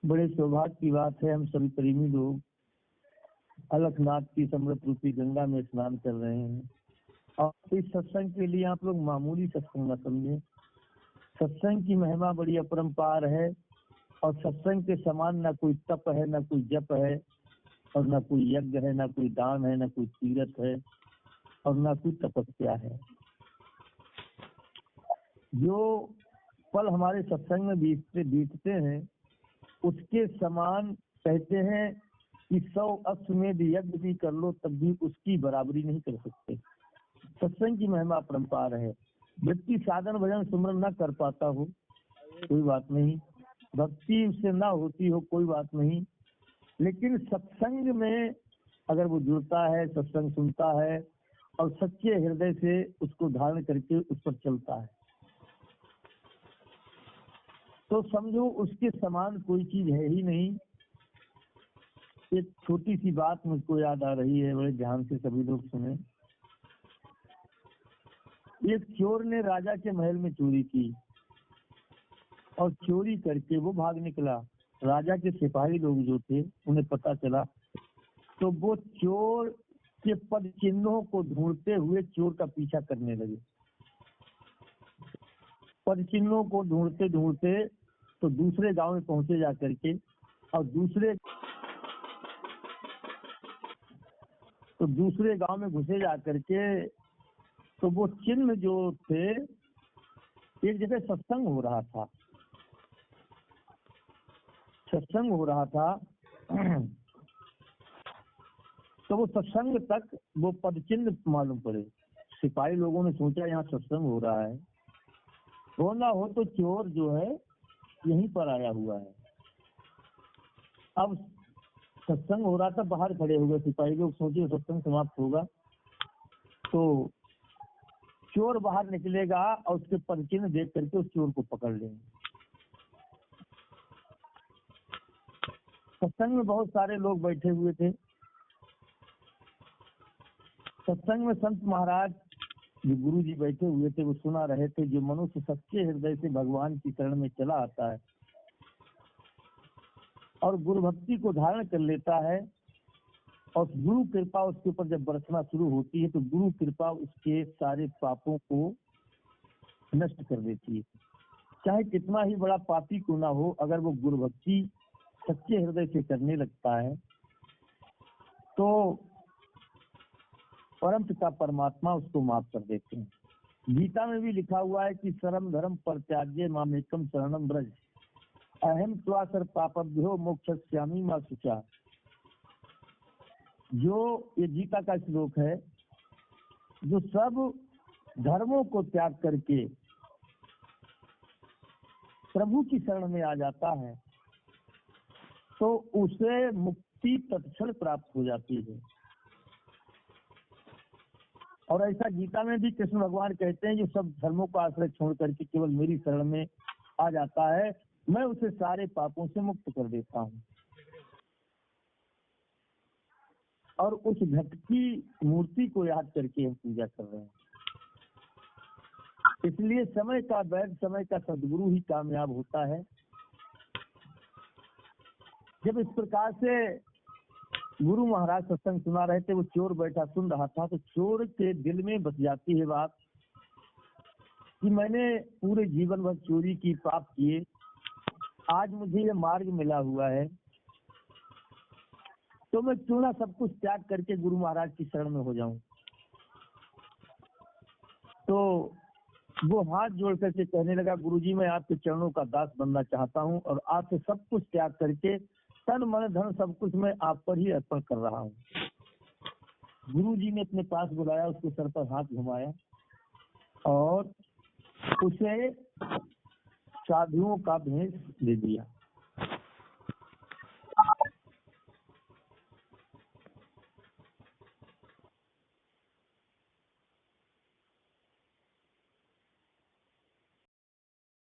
बड़े सौभाग्य की बात है, हम सभी प्रेमी लोग अलखनाथ की समृत रूपी गंगा में स्नान कर रहे हैं। और इस सत्संग के लिए आप लोग मामूली सत्संग न समझे। सत्संग की महिमा बड़ी अपरंपार है और सत्संग के समान ना कोई तप है, ना कोई जप है, और ना कोई यज्ञ है, ना कोई दान है, ना कोई तीर्थ है, और ना कोई तपस्या है। जो पल हमारे सत्संग में बीतते हैं उसके समान कहते हैं कि 100 अश्वमेध यज्ञ भी कर लो तब भी उसकी बराबरी नहीं कर सकते। सत्संग की महिमा अपरंपार है। व्यक्ति साधन भजन सुमरन न कर पाता हो कोई बात नहीं, भक्ति उससे ना होती हो कोई बात नहीं, लेकिन सत्संग में अगर वो जुड़ता है, सत्संग सुनता है और सच्चे हृदय से उसको धारण करके उस पर चलता है, तो समझो उसके समान कोई चीज है ही नहीं। एक छोटी सी बात मुझको याद आ रही है, बड़े ध्यान से सभी लोग सुने। एक चोर ने राजा के महल में चोरी की और चोरी करके वो भाग निकला। राजा के सिपाही लोग जो थे उन्हें पता चला, तो वो चोर के पद चिन्हों को ढूंढते हुए चोर का पीछा करने लगे। पद चिन्हों को ढूंढते ढूंढते तो दूसरे गांव में पहुंचे जा करके, और दूसरे गांव में घुसे जा करके तो वो चिन्ह जो थे, एक जगह सत्संग हो रहा था, तो वो सत्संग तक वो पद चिन्ह मालूम पड़े। सिपाही लोगों ने सोचा यहाँ सत्संग हो रहा है, हो ना हो तो चोर जो है यहीं पर आया हुआ है। अब सत्संग हो रहा था, बाहर खड़े हो गए सिपाही लोग, सोचे सत्संग समाप्त होगा तो चोर बाहर निकलेगा और उसके पद चिन्ह देख करके उस चोर को पकड़ लेंगे। सत्संग में बहुत सारे लोग बैठे हुए थे। सत्संग में संत महाराज जो गुरु जी बैठे हुए थे वो सुना रहे थे। जो मनुष्य सच्चे हृदय से भगवान की शरण में चला आता है और गुरु भक्ति को धारण कर लेता है और गुरु कृपा उसके ऊपर जब बरसना शुरू होती है तो गुरु कृपा उसके सारे पापों को नष्ट कर देती है। चाहे कितना ही बड़ा पापी क्यों ना हो, अगर वो गुरु भक्ति सच्चे हृदय से करने लगता है तो परम पिता परमात्मा उसको माफ कर देते हैं। गीता में भी लिखा हुआ है कि सर्व धर्म परित्याज्य मामेकम शरणम ब्रज अहम त्वा सर्व पापभ्यो मोक्षयिष्यामि मा शुचा। जो ये गीता का श्लोक है, जो सब धर्मों को त्याग करके प्रभु की शरण में आ जाता है तो उसे मुक्ति तत्क्षण प्राप्त हो जाती है। और ऐसा गीता में भी कृष्ण भगवान कहते हैं, जो सब धर्मों का आश्रय छोड़ करके केवल मेरी शरण में आ जाता है, मैं उसे सारे पापों से मुक्त कर देता हूँ। और उस घट की मूर्ति को याद करके हम पूजा कर रहे हैं। इसलिए समय का वैध, समय का सदगुरु ही कामयाब होता है। जब इस प्रकार से गुरु महाराज सत्संग सुना रहे थे, वो चोर बैठा सुन रहा था, तो चोर के दिल में बस जाती है बात कि मैंने पूरे जीवन भर चोरी की, पाप किए, आज मुझे ये मार्ग मिला हुआ है तो मैं क्यों ना सब कुछ त्याग करके गुरु महाराज की शरण में हो जाऊं। तो वो हाथ जोड़ करके कहने लगा, गुरुजी मैं आपके चरणों का दास बनना चाहता हूं और आपसे सब कुछ त्याग करके तन मन धन सब कुछ मैं आप पर ही अर्पण कर रहा हूँ। गुरुजी ने अपने पास बुलाया, उसके सर पर हाथ घुमाया और उसे साधुओं का भेष दे दिया।